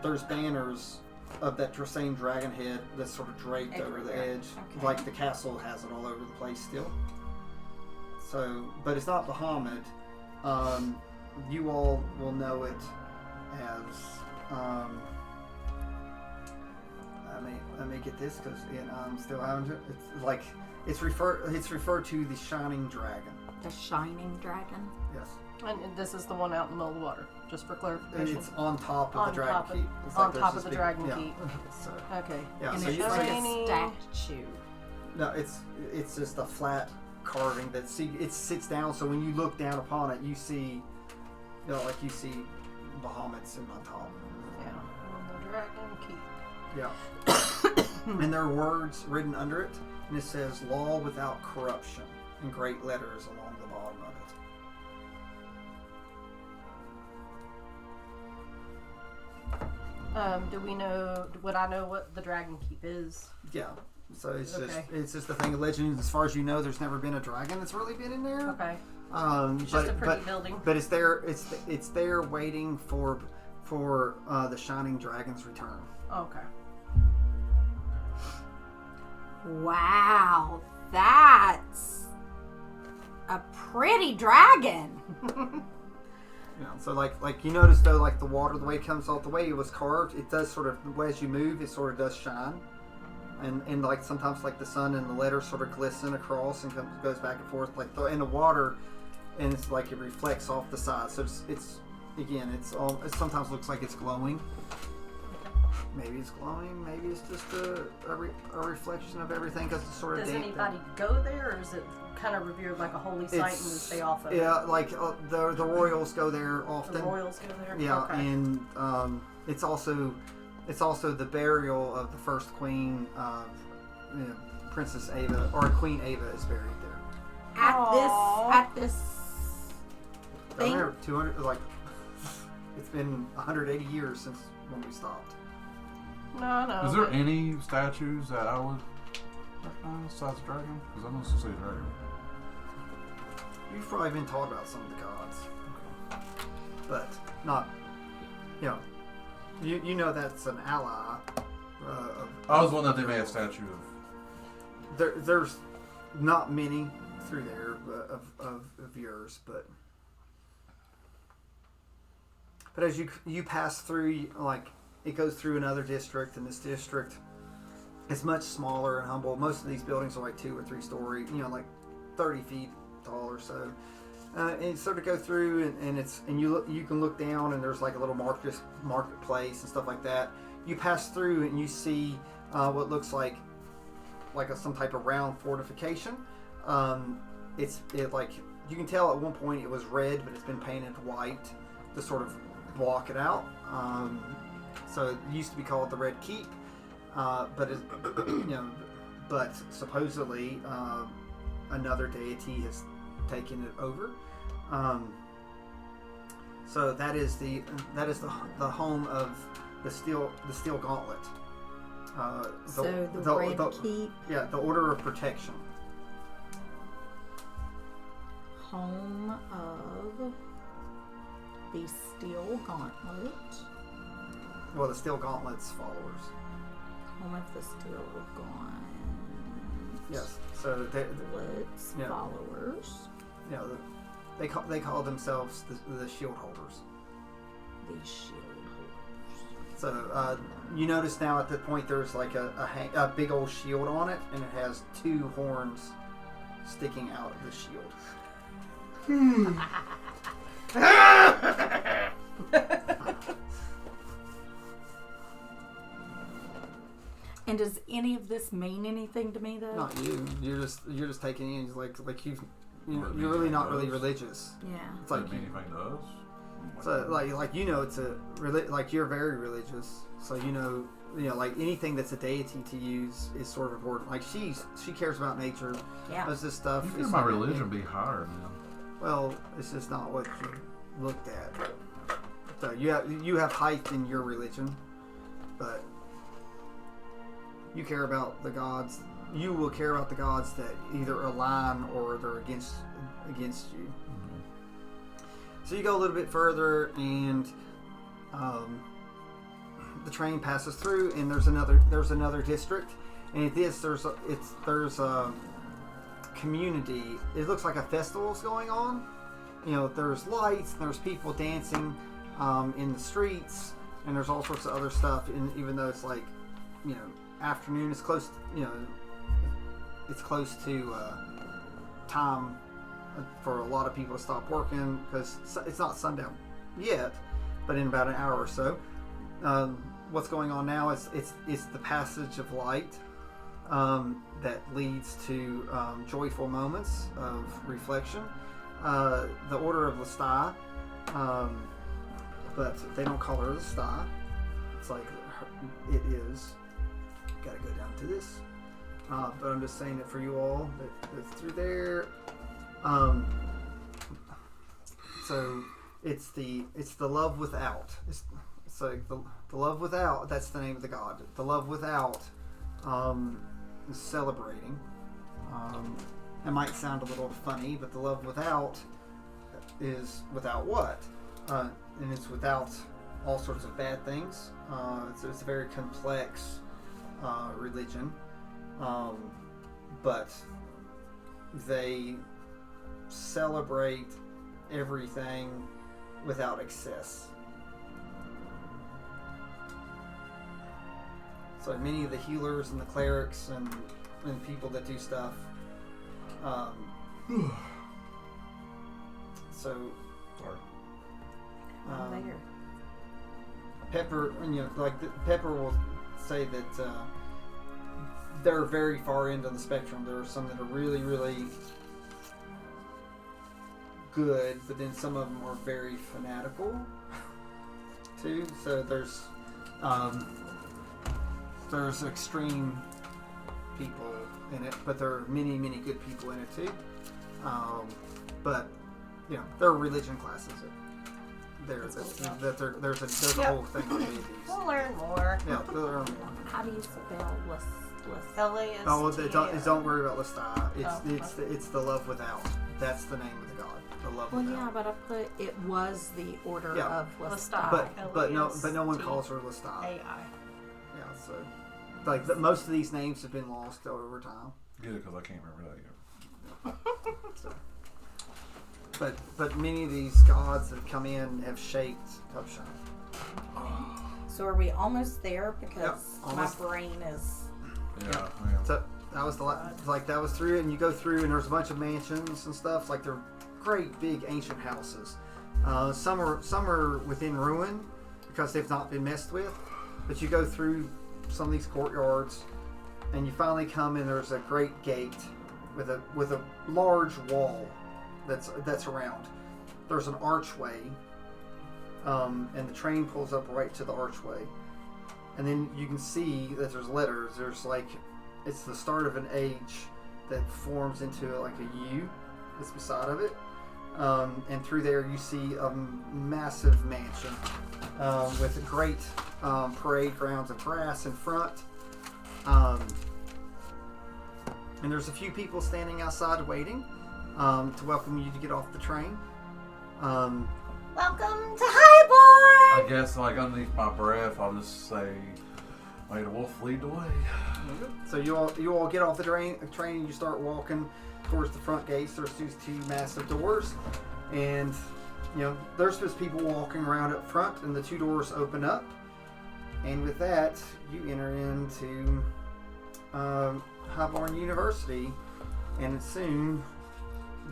There's banners of that same dragon head that's sort of draped over the edge. Okay. Like the castle has it all over the place still. So, but it's not Bahamut. You all will know it as. Let me get this because I'm still having it. It's like it's referred to the Shining Dragon. The Shining Dragon? Yes. And this is the one out in the middle of the water, just for clarification. It's on top of the Dragon Keep. It's on like there's top this of the big- Dragon yeah. Keep. So, Okay. yeah, And so it's you like Shiny. a statue. no, it's just a flat carving that it sits down. So when you look down upon it, you see, like you see Bahamut sitting on top. Yeah. On the Dragon Keep. Yeah. And there are words written under it, and it says "Law without corruption" in great letters along the bottom of it. Do we know? Would I know what the Dragon Keep is? Yeah. So it's Okay. just a thing of legend. As far as you know, there's never been a dragon that's really been in there. Okay. It's But just a pretty building. But it's there. It's there waiting for the Shining Dragon's return. Okay. Wow, that's a pretty dragon. So like you notice though, like the water, the way it comes off, the way it was carved, it does sort of, as you move, it sort of does shine, and like sometimes like the sun and the letters sort of glisten across and goes back and forth like in the water, and it's like it reflects off the side. So it's again, it sometimes looks like it's glowing. Maybe it's glowing. Maybe it's just a reflection of everything because it's sort of. Does damp. anybody go there, or is it kind of revered like a holy site and we stay off of it? Yeah, like the royals go there often. The royals go there. Yeah, Okay. and it's also the burial of the first queen, Princess Ava, or Queen Ava is buried there. At this thing. 200, like it's been 180 years since when we stopped. No. Is there any statues that I would recognize besides the dragon? Because I mostly see a dragon. You've probably been taught about some of the gods, but not. You know that's an ally. I was wondering if they made a statue of. There's not many through there of yours, but as you pass through, like it goes through another district, and this district is much smaller and humble. Most of these buildings are like 2 or 3 story, like 30 feet tall or so. And you sort of go through, and you can look down, and there's like a little marketplace and stuff like that. You pass through, and you see what looks like some type of round fortification. Like you can tell at one point it was red, but it's been painted white to sort of block it out. So it used to be called the Red Keep, but but supposedly another deity has taken it over. So that is the home of the Steel Gauntlet. The Red Keep. Yeah, the Order of Protection. Home of the Steel Gauntlet. Well, the Steel Gauntlet's followers. Home of the Steel Gauntlet. Yes. So yeah. Followers. Yeah. They call themselves the Shield Holders. The Shield Holders. So you notice now at the point there's like a big old shield on it, and it has 2 horns sticking out of the shield. And does any of this mean anything to me, though? Not you. You're just taking in like you're really not really religious. Yeah. It's like Does it mean anything to us? so like it's like you're very religious. So like anything that's a deity to you is sort of important. Like she cares about nature. Yeah. Does this stuff. You It's think my not- religion be higher than Well, it's just not what you looked at. So you have height in your religion, but you care about the gods you will care about the gods that either align or they're against you. So you go a little bit further, and the train passes through, and there's another district, and at this there's a community. It looks like a festival's going on. You know, there's lights, there's people dancing in the streets, and there's all sorts of other stuff. And even though it's like, you know, afternoon, it's close. You know, it's close to time for a lot of people to stop working because it's not sundown yet, but in about an hour or so. What's going on now is it's the passage of light that leads to joyful moments of reflection. The Order of Lestat, but they don't call her Lestat. It's like it is. Got to go down to this, but I'm just saying it for you all. That's through there. So it's the love without. It's like the love without. That's the name of the god. The love without is celebrating. It might sound a little funny, but the love without is without what? And it's without all sorts of bad things. It's a very complex religion, but they celebrate everything without excess. So many of the healers and the clerics and people that do stuff. So, There. Pepper, Pepper will say that they're very far into the spectrum. There are some that are really, really good, but then some of them are very fanatical too. So there's extreme people in it, but there are many, many good people in it too. But you know, there are religion classes. There's a whole thing of deities. We'll learn more. Yeah, we'll learn more. How do you spell L-A-S-T-A. Oh, don't worry about Lestat. Oh, It's the love without. That's the name of the god. The love Well, without. yeah, but I put it was the Order Yeah. of Lestat. But no one calls her Lestat. A-I. Yeah, so like most of these names have been lost over time. Good, because I can't remember that yet. So, but many of these gods that have come in have shaped Hubsine. So are we almost there? Because Yep, almost. my brain is. Yeah. So that was that was through it, and you go through, and there's a bunch of mansions and stuff. Like they're great big ancient houses. Some are within ruin because they've not been messed with. But you go through some of these courtyards, and you finally come in. There's a great gate with a large wall that's around. There's an archway, and the train pulls up right to the archway, and then you can see that there's letters. There's like it's the start of an H that forms into like a U that's beside of it, and through there you see a massive mansion with great parade grounds of grass in front. And there's a few people standing outside waiting to welcome you to get off the train. Welcome to Highborne! I guess, like, underneath my breath, I'll just say, "May the wolf lead the way." So you all get off the train and you start walking towards the front gates. There's these two massive doors, and you know there's just people walking around up front, and the two doors open up, and with that you enter into Highborne University, and soon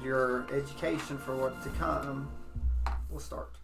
your education for what to come will start.